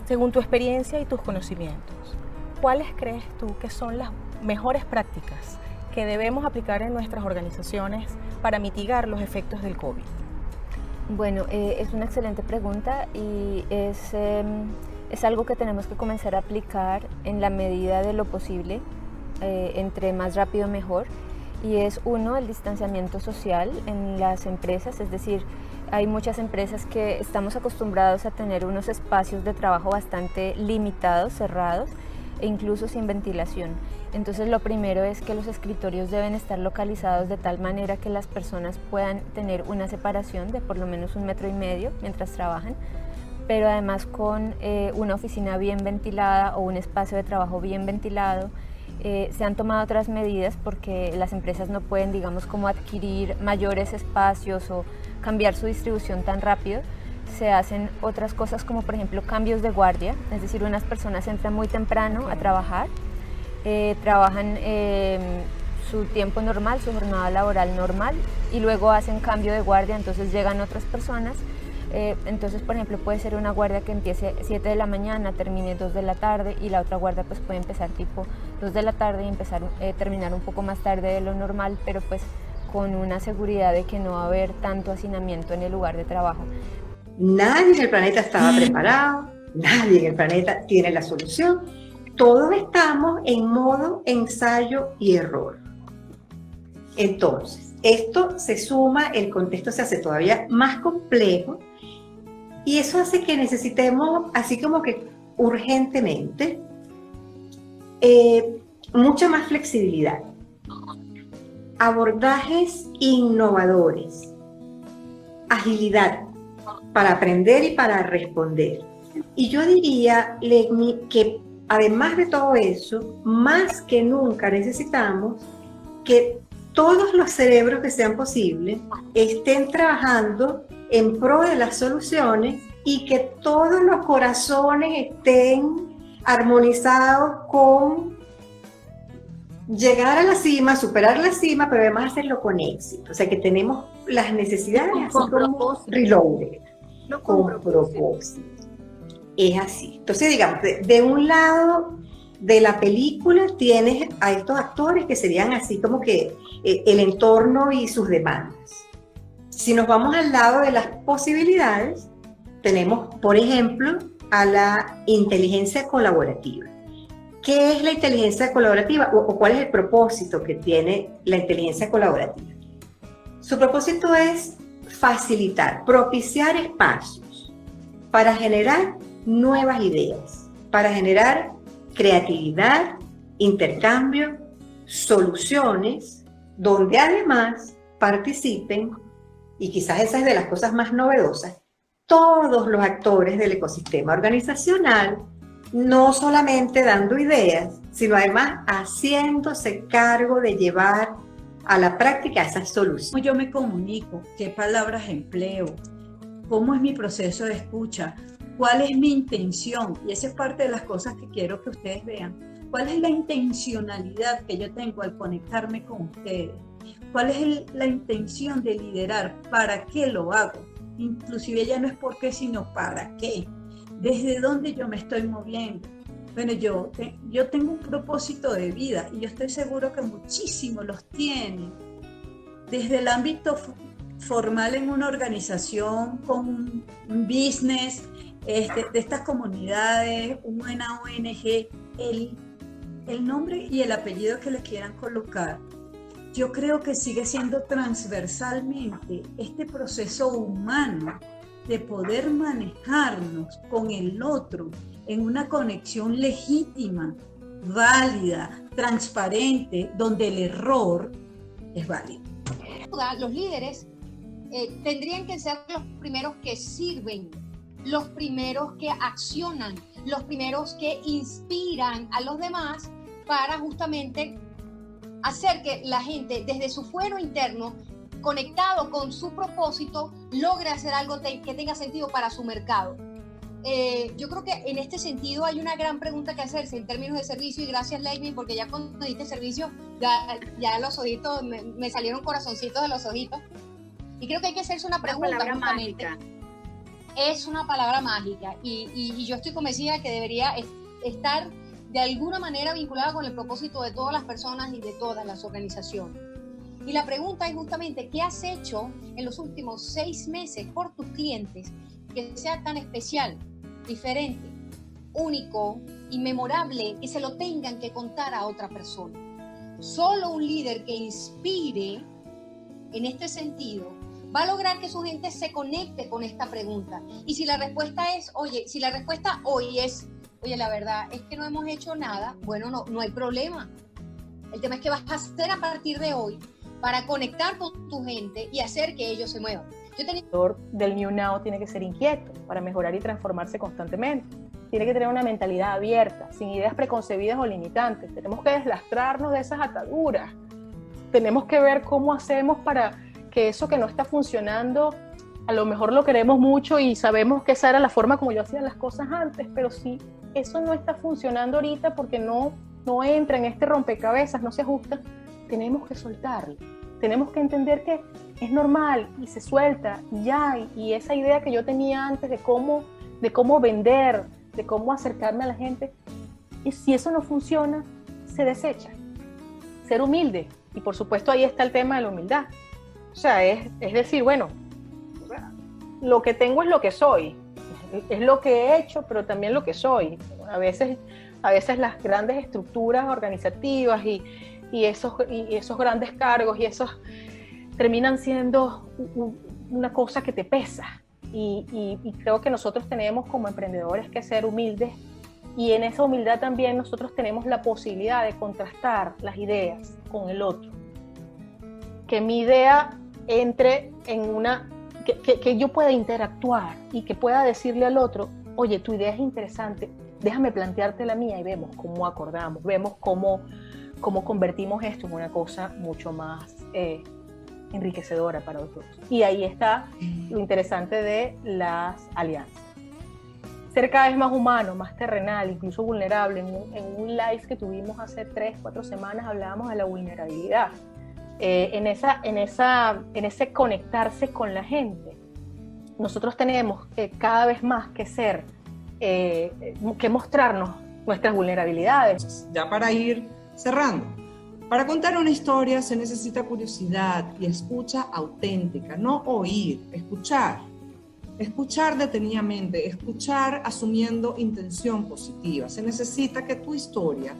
según tu experiencia y tus conocimientos, ¿cuáles crees tú que son las mejores prácticas que debemos aplicar en nuestras organizaciones para mitigar los efectos del COVID? Bueno, es una excelente pregunta y es algo que tenemos que comenzar a aplicar en la medida de lo posible, entre más rápido mejor. Y es uno, el distanciamiento social en las empresas, es decir, hay muchas empresas que estamos acostumbrados a tener unos espacios de trabajo bastante limitados, cerrados e incluso sin ventilación. Entonces lo primero es que los escritorios deben estar localizados de tal manera que las personas puedan tener una separación de por lo menos 1,5 metros mientras trabajan, pero además con una oficina bien ventilada o un espacio de trabajo bien ventilado. Se han tomado otras medidas porque las empresas no pueden, digamos, como adquirir mayores espacios o cambiar su distribución tan rápido. Se hacen otras cosas como por ejemplo cambios de guardia, es decir, unas personas entran muy temprano a trabajar, trabajan su tiempo normal, su jornada laboral normal y luego hacen cambio de guardia, entonces llegan otras personas. Entonces, por ejemplo, puede ser una guardia que empiece 7 de la mañana, termine 2 de la tarde y la otra guardia pues puede empezar tipo 2 de la tarde y terminar un poco más tarde de lo normal, pero pues con una seguridad de que no va a haber tanto hacinamiento en el lugar de trabajo. Nadie en el planeta estaba preparado, nadie en el planeta tiene la solución. Todos estamos en modo ensayo y error. Entonces, esto se suma, el contexto se hace todavía más complejo y eso hace que necesitemos, así como que urgentemente, mucha más flexibilidad, abordajes innovadores, agilidad para aprender y para responder. Y yo diría, Legni, que además de todo eso, más que nunca necesitamos que todos los cerebros que sean posibles estén trabajando en pro de las soluciones y que todos los corazones estén armonizados con llegar a la cima, superar la cima, pero además hacerlo con éxito. O sea, que tenemos las necesidades así como reloaded, con propósito. Es así. Entonces, digamos, de un lado de la película tienes a estos actores que serían así como que el entorno y sus demandas. Si nos vamos al lado de las posibilidades, tenemos, por ejemplo, a la inteligencia colaborativa. ¿Qué es la inteligencia colaborativa o cuál es el propósito que tiene la inteligencia colaborativa? Su propósito es facilitar, propiciar espacios para generar nuevas ideas, para generar creatividad, intercambio, soluciones, donde además participen, y quizás esa es de las cosas más novedosas, todos los actores del ecosistema organizacional, no solamente dando ideas, sino además haciéndose cargo de llevar a la práctica esas soluciones. ¿Cómo yo me comunico? ¿Qué palabras empleo? ¿Cómo es mi proceso de escucha? ¿Cuál es mi intención? Y esa es parte de las cosas que quiero que ustedes vean. ¿Cuál es la intencionalidad que yo tengo al conectarme con ustedes? ¿Cuál es la intención de liderar? ¿Para qué lo hago? Inclusive ya no es por qué, sino para qué. ¿Desde dónde yo me estoy moviendo? Bueno, yo tengo un propósito de vida y yo estoy seguro que muchísimos los tienen. Desde el ámbito formal en una organización, con un business, de estas comunidades, una ONG, el nombre y el apellido que le quieran colocar. Yo creo que sigue siendo transversalmente este proceso humano de poder manejarnos con el otro en una conexión legítima, válida, transparente, donde el error es válido. Los líderes tendrían que ser los primeros que sirven, los primeros que accionan, los primeros que inspiran a los demás para justamente hacer que la gente desde su fuero interno, conectado con su propósito, logre hacer algo que tenga sentido para su mercado. Yo creo que en este sentido hay una gran pregunta que hacerse en términos de servicio, y gracias, Leibniz, porque ya cuando diste servicio, ya los ojitos, me salieron corazoncitos de los ojitos, y creo que hay que hacerse una pregunta justamente. es una palabra mágica y yo estoy convencida que debería estar de alguna manera vinculada con el propósito de todas las personas y de todas las organizaciones. Y la pregunta es justamente, ¿qué has hecho en los últimos 6 meses por tus clientes que sea tan especial, diferente, único y memorable que se lo tengan que contar a otra persona? Solo un líder que inspire en este sentido va a lograr que su gente se conecte con esta pregunta. Y si la respuesta es, oye, la verdad es que no hemos hecho nada, bueno, no hay problema. El tema es qué vas a hacer a partir de hoy para conectar con tu gente y hacer que ellos se muevan. Del New Now tiene que ser inquieto para mejorar y transformarse constantemente. Tiene que tener una mentalidad abierta, sin ideas preconcebidas o limitantes. Tenemos que deslastrarnos de esas ataduras. Tenemos que ver cómo hacemos para que eso que no está funcionando, a lo mejor lo queremos mucho y sabemos que esa era la forma como yo hacía las cosas antes, pero si eso no está funcionando ahorita porque no entra en este rompecabezas, no se ajusta, tenemos que soltarlo. Tenemos que entender que es normal y se suelta y ya, y esa idea que yo tenía antes de cómo vender, de cómo acercarme a la gente, y si eso no funciona, se desecha. Ser humilde, y por supuesto ahí está el tema de la humildad. O sea, es decir, bueno, lo que tengo es lo que soy, es lo que he hecho, pero también lo que soy. A veces las grandes estructuras organizativas y esos grandes cargos y esos terminan siendo una cosa que te pesa. Y creo que nosotros tenemos como emprendedores que ser humildes, y en esa humildad también nosotros tenemos la posibilidad de contrastar las ideas con el otro. Que mi idea entre en que yo pueda interactuar y que pueda decirle al otro, oye, tu idea es interesante, déjame plantearte la mía, y vemos cómo acordamos, vemos cómo convertimos esto en una cosa mucho más enriquecedora para todos. Y ahí está lo interesante de las alianzas. Ser cada vez más humano, más terrenal, incluso vulnerable. En un live que tuvimos hace 3-4 semanas hablábamos de la vulnerabilidad. En ese conectarse con la gente, nosotros tenemos cada vez más que ser, que mostrarnos nuestras vulnerabilidades. Ya para ir cerrando, para contar una historia se necesita curiosidad y escucha auténtica, no oír, escuchar detenidamente, escuchar asumiendo intención positiva. Se necesita que tu historia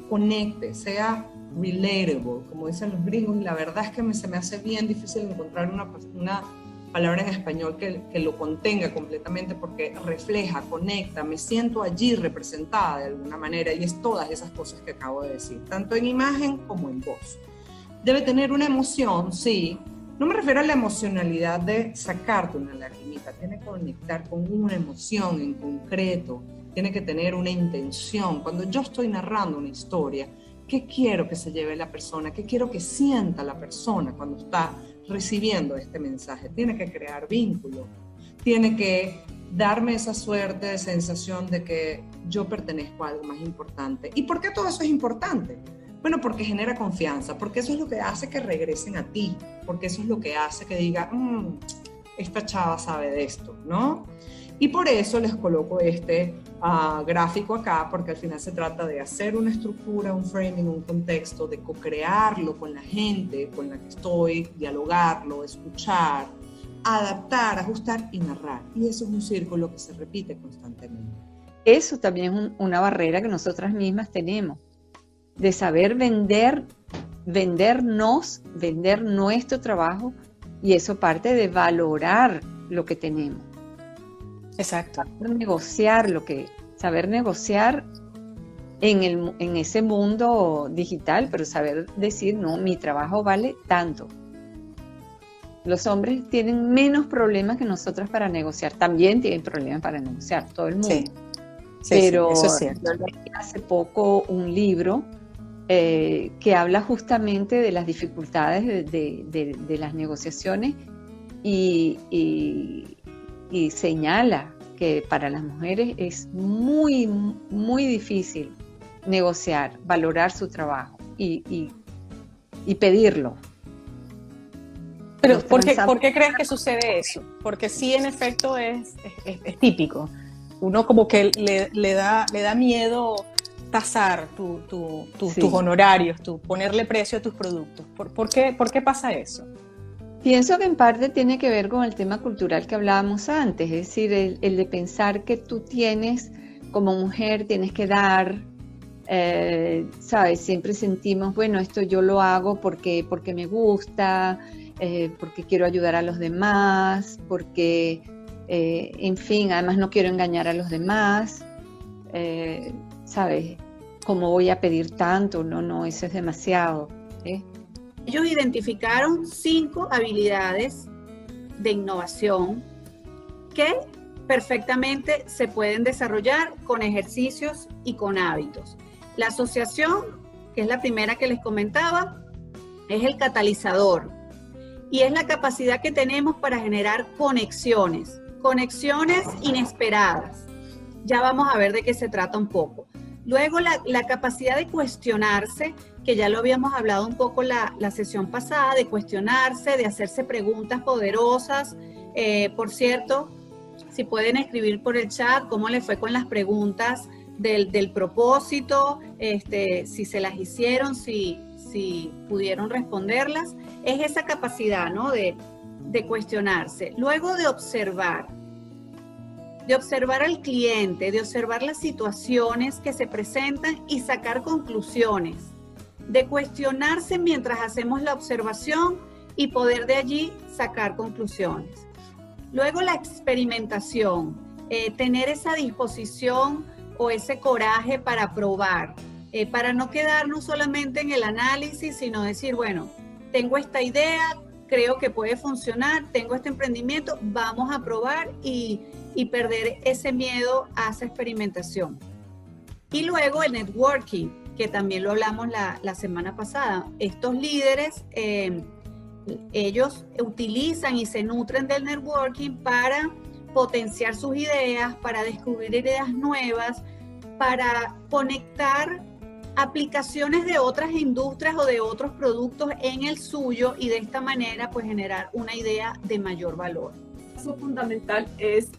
conecte, sea relatable, como dicen los gringos, y la verdad es que se me hace bien difícil encontrar una palabra en español que lo contenga completamente, porque refleja, conecta, me siento allí representada de alguna manera, y es todas esas cosas que acabo de decir, tanto en imagen como en voz. Debe tener una emoción, sí. No me refiero a la emocionalidad de sacarte una lagrimita, tiene que conectar con una emoción en concreto, tiene que tener una intención. Cuando yo estoy narrando una historia, ¿qué quiero que se lleve la persona? ¿Qué quiero que sienta la persona cuando está recibiendo este mensaje? Tiene que crear vínculo, tiene que darme esa suerte de sensación de que yo pertenezco a algo más importante. ¿Y por qué todo eso es importante? Bueno, porque genera confianza, porque eso es lo que hace que regresen a ti, porque eso es lo que hace que diga, esta chava sabe de esto, ¿no? Y por eso les coloco este gráfico acá, porque al final se trata de hacer una estructura, un framing, un contexto, de co-crearlo con la gente con la que estoy, dialogarlo, escuchar, adaptar, ajustar y narrar. Y eso es un círculo que se repite constantemente. Eso también es una barrera que nosotras mismas tenemos, de saber vendernos, vender nuestro trabajo, y eso parte de valorar lo que tenemos. Exacto. Saber negociar en ese mundo digital, pero saber decir, no, mi trabajo vale tanto. Los hombres tienen menos problemas que nosotras para negociar. También tienen problemas para negociar, todo el mundo. Sí, pero eso es cierto. yo leí hace poco un libro que habla justamente de las dificultades de las negociaciones y señala que para las mujeres es muy, muy difícil negociar, valorar su trabajo y pedirlo. Pero ¿por qué crees que sucede eso? Porque sí, en efecto, es típico. Uno como que le da miedo tasar tus honorarios, ponerle precio a tus productos. ¿Por qué pasa eso? Pienso que en parte tiene que ver con el tema cultural que hablábamos antes, es decir, el de pensar que tú tienes, como mujer, tienes que dar, ¿sabes? Siempre sentimos, bueno, esto yo lo hago porque me gusta, porque quiero ayudar a los demás, porque, en fin, además no quiero engañar a los demás, ¿sabes? ¿Cómo voy a pedir tanto? No, eso es demasiado, ¿eh? Ellos identificaron 5 habilidades de innovación que perfectamente se pueden desarrollar con ejercicios y con hábitos. La asociación, que es la primera que les comentaba, es el catalizador y es la capacidad que tenemos para generar conexiones inesperadas. Ya vamos a ver de qué se trata un poco. Luego la capacidad de cuestionarse, que ya lo habíamos hablado un poco la sesión pasada, de cuestionarse, de hacerse preguntas poderosas. Por cierto, si pueden escribir por el chat cómo les fue con las preguntas del propósito, si se las hicieron, si pudieron responderlas. Es esa capacidad, ¿no? de cuestionarse. Luego de observar al cliente, de observar las situaciones que se presentan y sacar conclusiones, de cuestionarse mientras hacemos la observación y poder de allí sacar conclusiones. Luego la experimentación, tener esa disposición o ese coraje para probar, para no quedarnos solamente en el análisis, sino decir, bueno, tengo esta idea, creo que puede funcionar, tengo este emprendimiento, vamos a probar y perder ese miedo a esa experimentación. Y luego el networking, que también lo hablamos la semana pasada. Estos líderes, ellos utilizan y se nutren del networking para potenciar sus ideas, para descubrir ideas nuevas, para conectar aplicaciones de otras industrias o de otros productos en el suyo y de esta manera pues generar una idea de mayor valor. Lo fundamental es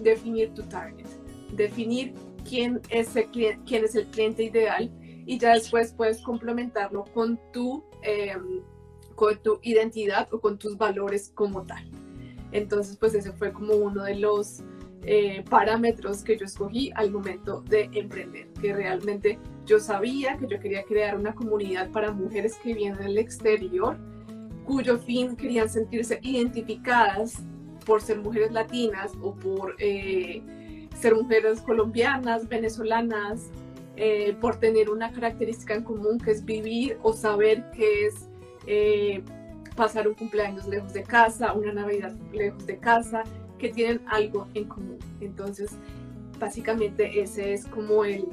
definir tu target, definir quién es el cliente ideal y ya después puedes complementarlo con tu identidad o con tus valores como tal. Entonces pues ese fue como uno de los parámetros que yo escogí al momento de emprender, que realmente yo sabía que yo quería crear una comunidad para mujeres que viven en el exterior, cuyo fin querían sentirse identificadas por ser mujeres latinas o por ser mujeres colombianas, venezolanas, por tener una característica en común que es vivir o saber que es pasar un cumpleaños lejos de casa, una Navidad lejos de casa, que tienen algo en común. Entonces, básicamente ese es como el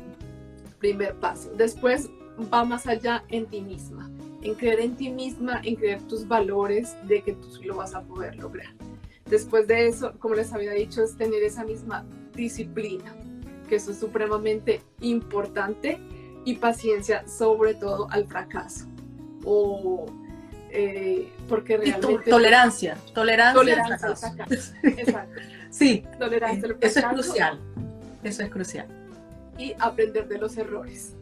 primer paso. Después va más allá en ti misma, en creer en ti misma, en creer tus valores de que tú lo vas a poder lograr. Después de eso, como les había dicho, es tener esa misma disciplina, que eso es supremamente importante, y paciencia, sobre todo al fracaso. Porque realmente... Tolerancia al fracaso. Exacto. Sí, Tolerancia al eso fracaso. Eso es crucial. Y aprender de los errores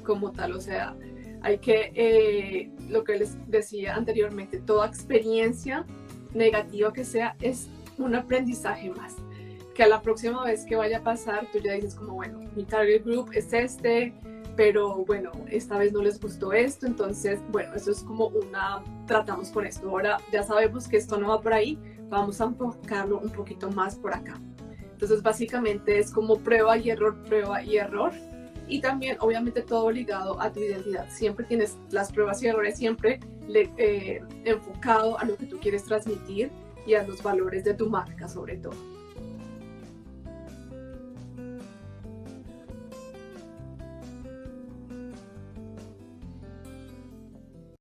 como tal, o sea, hay que, lo que les decía anteriormente, toda experiencia negativa que sea es un aprendizaje más, que a la próxima vez que vaya a pasar tú ya dices como, bueno, mi target group es pero bueno, esta vez no les gustó esto, entonces bueno, eso es como tratamos con esto, ahora ya sabemos que esto no va por ahí, vamos a enfocarlo un poquito más por acá. Entonces básicamente es como prueba y error, y también obviamente todo ligado a tu identidad. Siempre tienes las pruebas y errores, siempre enfocado a lo que tú quieres transmitir y a los valores de tu marca sobre todo.